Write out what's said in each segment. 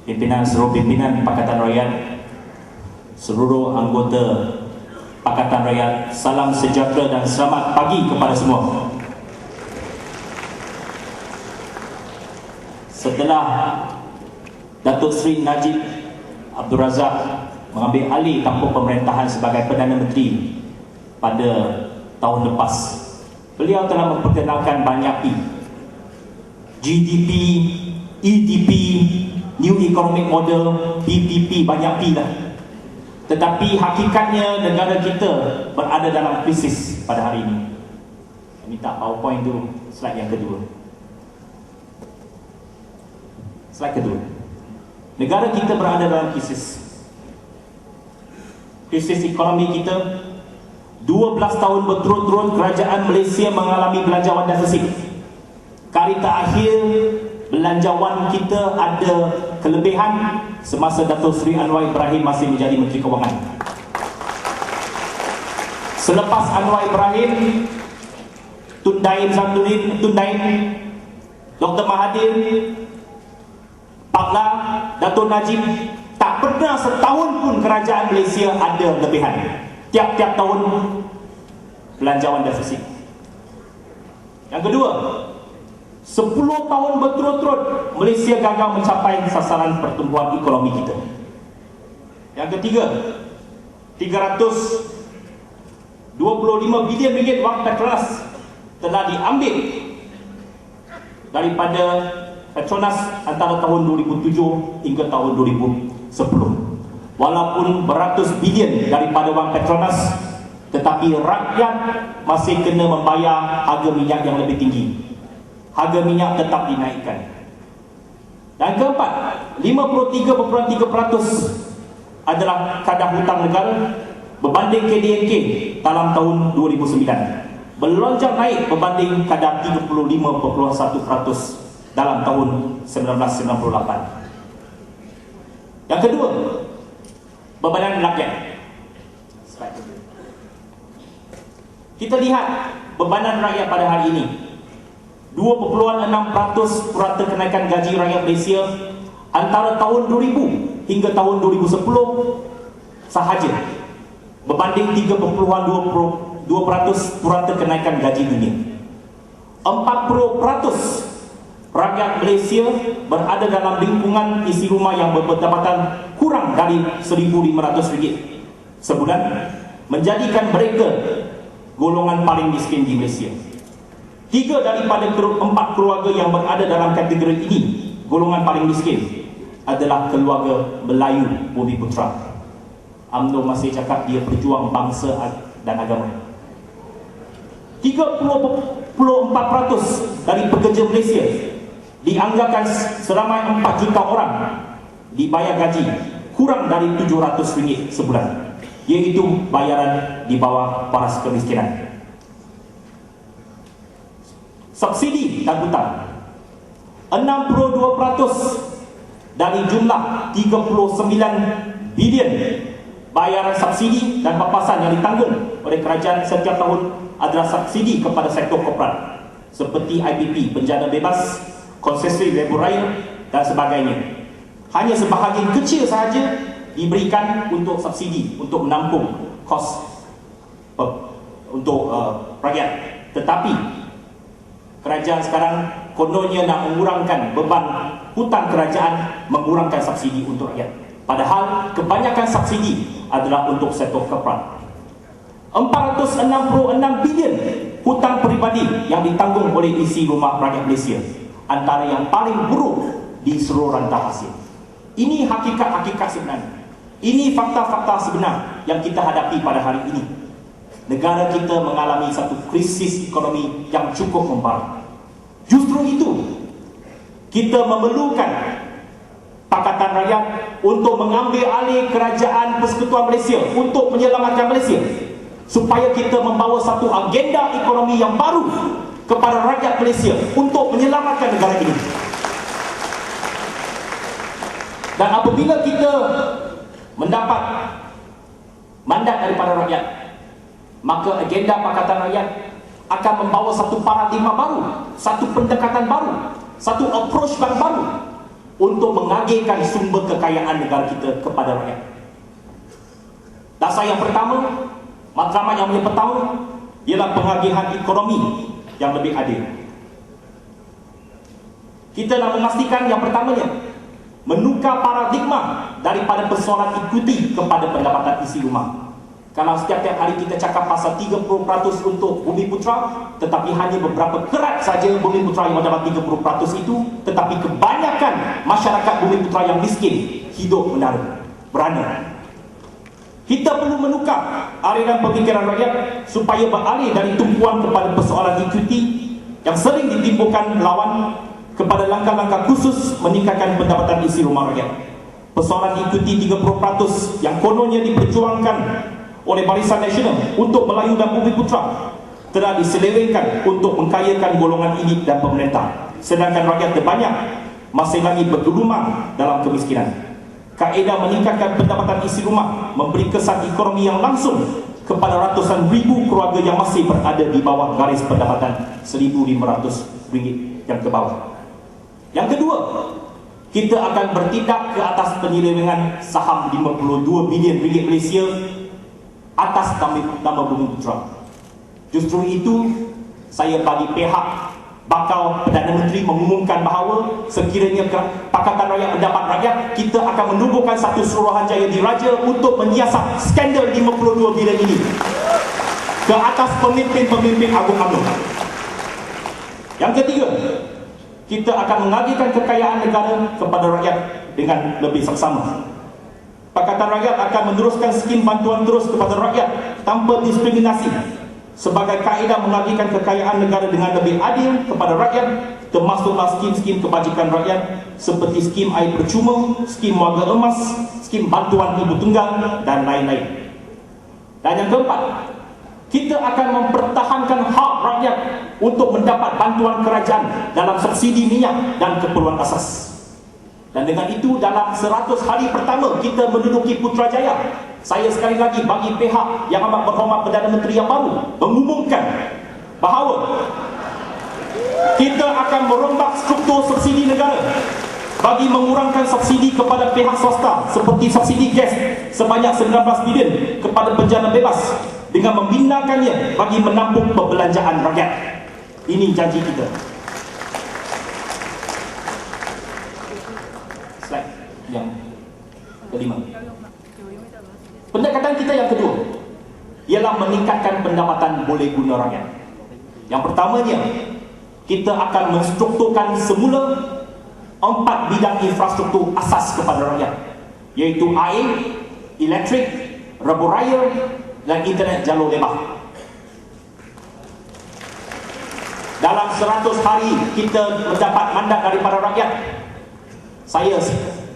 pimpinan seluruh pimpinan Pakatan Rakyat, seluruh anggota Pakatan Rakyat, salam sejahtera dan selamat pagi kepada semua. Setelah Datuk Seri Najib Abdul Razak mengambil alih tampuk pemerintahan sebagai Perdana Menteri pada tahun lepas, beliau telah memperkenalkan banyak P: GDP, EDP, New Economic Model, PPP, banyak P lah. Tetapi hakikatnya negara kita berada dalam krisis pada hari ini. Saya minta PowerPoint tu, slide yang kedua. Slide kedua. Negara kita berada dalam krisis. Krisis ekonomi kita. 12 tahun berturut-turut kerajaan Malaysia mengalami belanjawan defisit. Kali terakhir belanjawan kita ada kelebihan semasa Datuk Seri Anwar Ibrahim masih menjadi Menteri Kewangan. Selepas Anwar Ibrahim, Tun Daim Santurin, Dr. Mahathir, Pak La, Datuk Najib, tak pernah setahun pun kerajaan Malaysia ada lebihan. Tiap-tiap tahun belanjawan defisit. Yang kedua, 10 tahun berturut-turut Malaysia gagal mencapai sasaran pertumbuhan ekonomi kita. Yang ketiga, 325 bilion ringgit wang Petronas telah diambil daripada Petronas antara tahun 2007 hingga tahun 2010. Walaupun beratus bilion daripada wang Petronas, tetapi rakyat masih kena membayar harga minyak yang lebih tinggi. Harga minyak tetap dinaikkan. Dan keempat, 53.3% adalah kadar hutang negara berbanding KDNK dalam tahun 2009. Melonjak naik berbanding kadar 35.1% dalam tahun 1998. Yang kedua, bebanan rakyat. Kita lihat bebanan rakyat pada hari ini. 2.6% purata kenaikan gaji rakyat Malaysia antara tahun 2000 hingga tahun 2010 sahaja, berbanding 3.2% purata kenaikan gaji dunia. 40% rakyat Malaysia berada dalam lingkungan isi rumah yang berpendapatan kurang dari RM1,500 sebulan, menjadikan mereka golongan paling miskin di Malaysia. 3 daripada 4 keluarga yang berada dalam kategori ini, golongan paling miskin, adalah keluarga Melayu Bumiputera. UMNO masih cakap dia pejuang bangsa dan agama. 34% dari pekerja Malaysia dianggarkan seramai 4 juta orang dibayar gaji kurang dari RM700 sebulan, iaitu bayaran di bawah paras kemiskinan. Subsidi dan hutang, 62% dari jumlah 39 bilion bayaran subsidi dan papasan yang ditanggung oleh kerajaan setiap tahun adalah subsidi kepada sektor korporat seperti IPP, Penjana Bebas, Konsesi Lebuh Raya dan sebagainya. Hanya sebahagian kecil sahaja diberikan untuk subsidi untuk menampung kos untuk rakyat. Tetapi kerajaan sekarang kononnya nak mengurangkan beban hutang kerajaan, mengurangkan subsidi untuk rakyat. Padahal kebanyakan subsidi adalah untuk sektor korporat. 466 bilion hutang peribadi yang ditanggung oleh isi rumah rakyat Malaysia, antara yang paling buruk di seluruh rantau Asia. Ini hakikat-hakikat sebenarnya. Ini fakta-fakta sebenar yang kita hadapi pada hari ini. Negara kita mengalami satu krisis ekonomi yang cukup memparah. Justru itu, kita memerlukan Pakatan Rakyat untuk mengambil alih kerajaan Persekutuan Malaysia untuk menyelamatkan Malaysia, supaya kita membawa satu agenda ekonomi yang baru kepada rakyat Malaysia untuk menyelamatkan negara ini. Dan apabila kita mendapat mandat daripada rakyat, maka agenda Pakatan Rakyat akan membawa satu paradigma baru, satu pendekatan baru, satu approach baru untuk mengagihkan sumber kekayaan negara kita kepada rakyat. Dasar yang pertama, matlamat yang pertama ialah pengagihan ekonomi yang lebih adil. Kita nak memastikan yang pertamanya menukar paradigma daripada persoalan ikuti kepada pendapatan isi rumah. Kalau setiap hari kita cakap pasal 30% untuk Bumi Putra, tetapi hanya beberapa kerat saja Bumi Putra yang mendapat 30% itu, tetapi kebanyakan masyarakat Bumi Putra yang miskin hidup berana. Kita perlu menukar aliran pemikiran rakyat supaya beralih dari tumpuan kepada persoalan ikuti yang sering ditimbulkan lawan kepada langkah-langkah khusus meningkatkan pendapatan isi rumah rakyat. Persoalan ikuti 30% yang kononnya diperjuangkan oleh Barisan Nasional untuk Melayu dan Bumi Putra telah diselewengkan untuk mengkayakan golongan elit dan pemerintah, sedangkan rakyat terbanyak masih lagi bergelumang dalam kemiskinan. Kaedah meningkatkan pendapatan isi rumah memberi kesan ekonomi yang langsung kepada ratusan ribu keluarga yang masih berada di bawah garis pendapatan RM1,500 yang ke bawah. Yang kedua, kita akan bertindak ke atas penyelewengan saham RM52 bilion Malaysia atas nama Bumi Putra. Justru itu, saya bagi pihak bakal Perdana Menteri mengumumkan bahawa sekiranya Pakatan Rakyat mendapat rakyat, kita akan menubuhkan satu Suruhanjaya Diraja untuk menyiasat skandal 52 bilion ini ke atas pemimpin-pemimpin agung UMNO. Yang ketiga, kita akan mengagihkan kekayaan negara kepada rakyat dengan lebih seksama. Pakatan Rakyat akan meneruskan skim bantuan terus kepada rakyat tanpa diskriminasi sebagai kaedah mengagihkan kekayaan negara dengan lebih adil kepada rakyat, termasuklah skim-skim kebajikan rakyat seperti skim air percuma, skim warga emas, skim bantuan ibu tunggal dan lain-lain. Dan yang keempat, kita akan mempertahankan hak rakyat untuk mendapat bantuan kerajaan dalam subsidi minyak dan keperluan asas. Dan dengan itu, dalam 100 hari pertama kita menduduki Putrajaya, saya sekali lagi bagi pihak yang amat berhormat Perdana Menteri yang baru mengumumkan bahawa kita akan merombak struktur subsidi negara bagi mengurangkan subsidi kepada pihak swasta seperti subsidi gas sebanyak 19 bilion kepada penjana bebas dengan membinakannya bagi menampung perbelanjaan rakyat. Ini janji kita. Slide yang kelima. Pendekatan kita yang kedua ialah meningkatkan pendapatan boleh guna rakyat. Yang pertamanya, kita akan menstrukturkan semula 4 bidang infrastruktur asas kepada rakyat, iaitu air, elektrik, rebur raya dan internet jalur lebar. Dalam 100 hari kita mendapat mandat daripada rakyat. Saya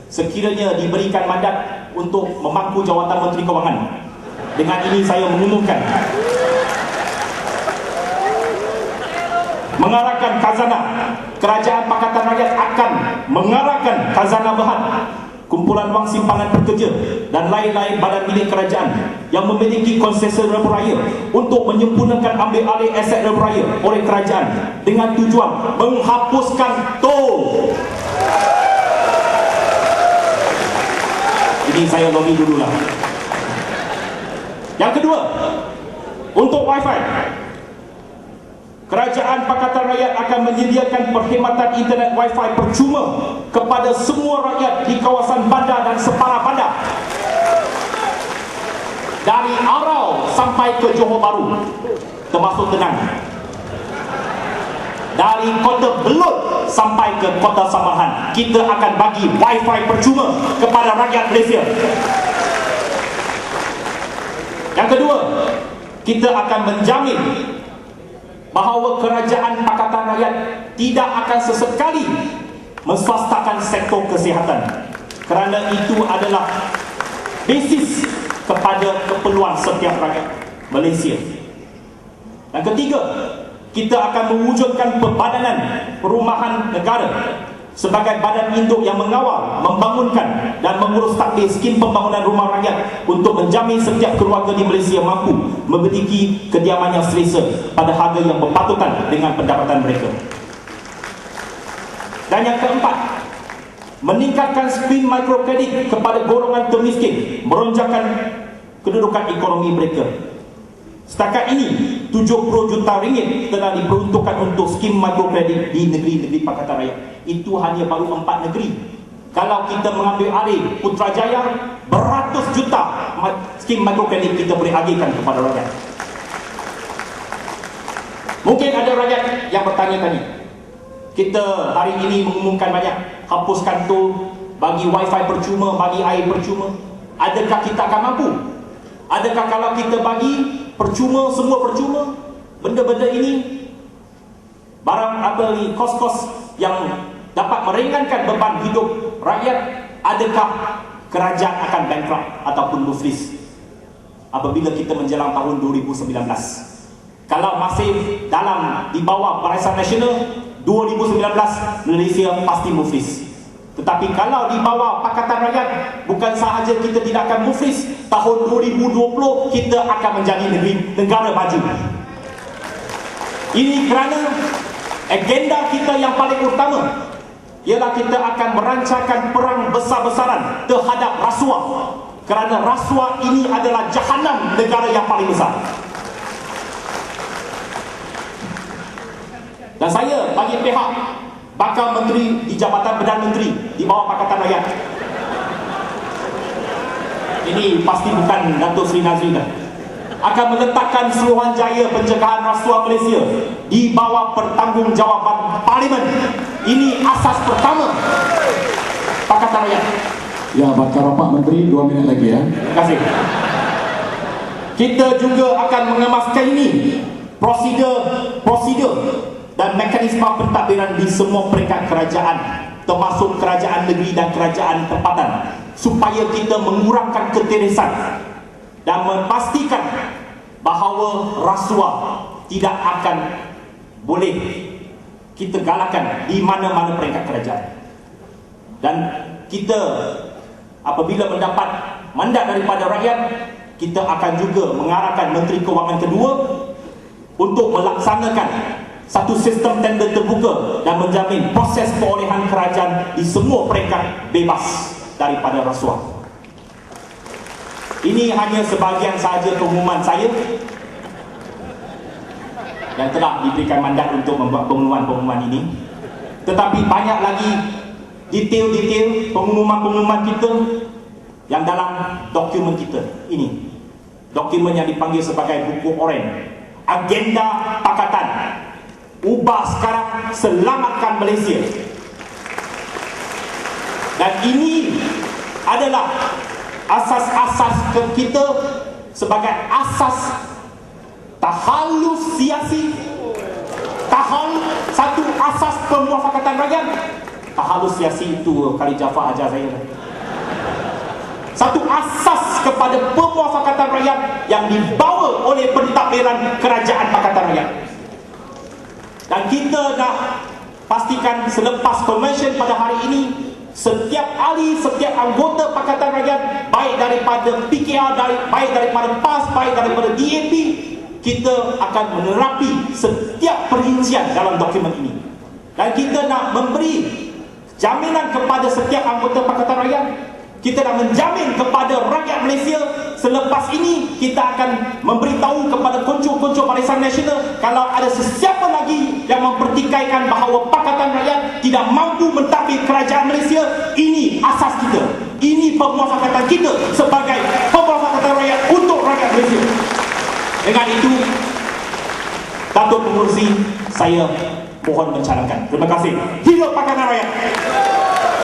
sekiranya diberikan mandat untuk memangku jawatan Menteri Kewangan, dengan ini saya mengumumkan mengarahkan khazanah Kerajaan Pakatan Rakyat akan mengarahkan khazanah berhad, kumpulan wang simpanan pekerja dan lain-lain badan milik kerajaan yang memiliki konsesi rebur raya untuk menyempurnakan ambil alih aset rebur raya oleh kerajaan dengan tujuan menghapuskan tol. Ini saya lobby dululah. Yang kedua, untuk Wi-Fi, Kerajaan Pakatan Rakyat akan menyediakan perkhidmatan internet Wi-Fi percuma kepada semua rakyat di kawasan bandar dan separa bandar, dari Arau sampai ke Johor Bahru, termasuk Tenang, dari Kota Belud sampai ke Kota Samahan. Kita akan bagi Wi-Fi percuma kepada rakyat Malaysia. Yang kedua, kita akan menjamin bahawa Kerajaan Pakatan Rakyat tidak akan sesekali menswastakan sektor kesihatan, kerana itu adalah basis kepada keperluan setiap rakyat Malaysia. Yang ketiga, kita akan mewujudkan Perbadanan Perumahan Negara sebagai badan induk yang mengawal, membangunkan dan mengurus takdir skim pembangunan rumah rakyat untuk menjamin setiap keluarga di Malaysia mampu memiliki kediaman yang selesa pada harga yang berpatutan dengan pendapatan mereka. Dan yang keempat, meningkatkan skema mikrokredit kepada golongan termiskin, meronjakan kedudukan ekonomi mereka. Setakat ini 70 juta ringgit telah diperuntukkan untuk skim mikrokredit di negeri-negeri Pakatan Rakyat. Itu hanya baru 4 negeri. Kalau kita mengambil alih Putrajaya, beratus juta skim mikrokredit kita boleh agihkan kepada rakyat. Mungkin ada rakyat yang bertanya-tanya, kita hari ini mengumumkan banyak, hapuskan tol, bagi wifi percuma, bagi air percuma. Adakah kita akan mampu? Adakah kalau kita bagi percuma, semua percuma, benda-benda ini, barang apa ni, kos-kos yang dapat meringankan beban hidup rakyat, adakah kerajaan akan bankrupt ataupun muflis apabila kita menjelang tahun 2019? Kalau masih di bawah Barisan Nasional, 2019 Malaysia pasti muflis. Tetapi kalau di bawah Pakatan Rakyat, bukan sahaja kita tidak akan muflis, tahun 2020 kita akan menjadi negara maju. Ini kerana agenda kita yang paling utama ialah kita akan merancangkan perang besar-besaran terhadap rasuah. Kerana rasuah ini adalah jahanam negara yang paling besar. Dan saya bagi pihak bakal menteri di Jabatan Perdana Menteri di bawah Pakatan Rakyat, ini pasti bukan Datuk Seri Nazri dah, akan meletakkan Suruhanjaya Pencegahan Rasuah Malaysia di bawah pertanggungjawaban Parlimen. Ini asas pertama Pakatan Rakyat. Ya, bakal rapat menteri 2 minit lagi ya. Terima kasih. Kita juga akan mengemaskan ini prosedur dan mekanisme pentadbiran di semua peringkat kerajaan, termasuk kerajaan negeri dan kerajaan tempatan, supaya kita mengurangkan ketirisan dan memastikan bahawa rasuah tidak akan boleh kita galakkan di mana-mana peringkat kerajaan. Dan kita apabila mendapat mandat daripada rakyat, kita akan juga mengarahkan Menteri Kewangan kedua untuk melaksanakan satu sistem tender terbuka dan menjamin proses perolehan kerajaan di semua peringkat bebas daripada rasuah. Ini hanya sebahagian sahaja pengumuman saya yang telah diberikan mandat untuk membuat pengumuman-pengumuman ini. Tetapi banyak lagi detail-detail pengumuman-pengumuman kita yang dalam dokumen kita ini. Dokumen yang dipanggil sebagai buku oren, agenda pakatan. Ubah sekarang, selamatkan Malaysia. Dan ini adalah asas-asas kita sebagai asas tahalus siasi. Satu asas pemuafakatan rakyat. Tahalus siasi itu Khalid Jafar ajar saya. Satu asas kepada pemuafakatan rakyat yang dibawa oleh pentadbiran kerajaan Pakatan Rakyat. Dan kita nak pastikan selepas convention pada hari ini, setiap ahli, setiap anggota Pakatan Rakyat, baik daripada PKR, baik daripada PAS, baik daripada DAP, kita akan menerapi setiap perincian dalam dokumen ini. Dan kita nak memberi jaminan kepada setiap anggota Pakatan Rakyat. Kita nak menjamin kepada rakyat Malaysia, selepas ini kita akan memberitahu kepada konco-konco Barisan Nasional, kalau ada sesiapa lagi yang mempertikaikan bahawa Pakatan Rakyat tidak mampu mentadbir kerajaan Malaysia, ini asas kita. Ini pemuafakatan kita sebagai pemuafakatan rakyat untuk rakyat Malaysia. Dengan itu, Datuk Pengerusi, saya mohon mencalonkan. Terima kasih. Hidup Pakatan Rakyat.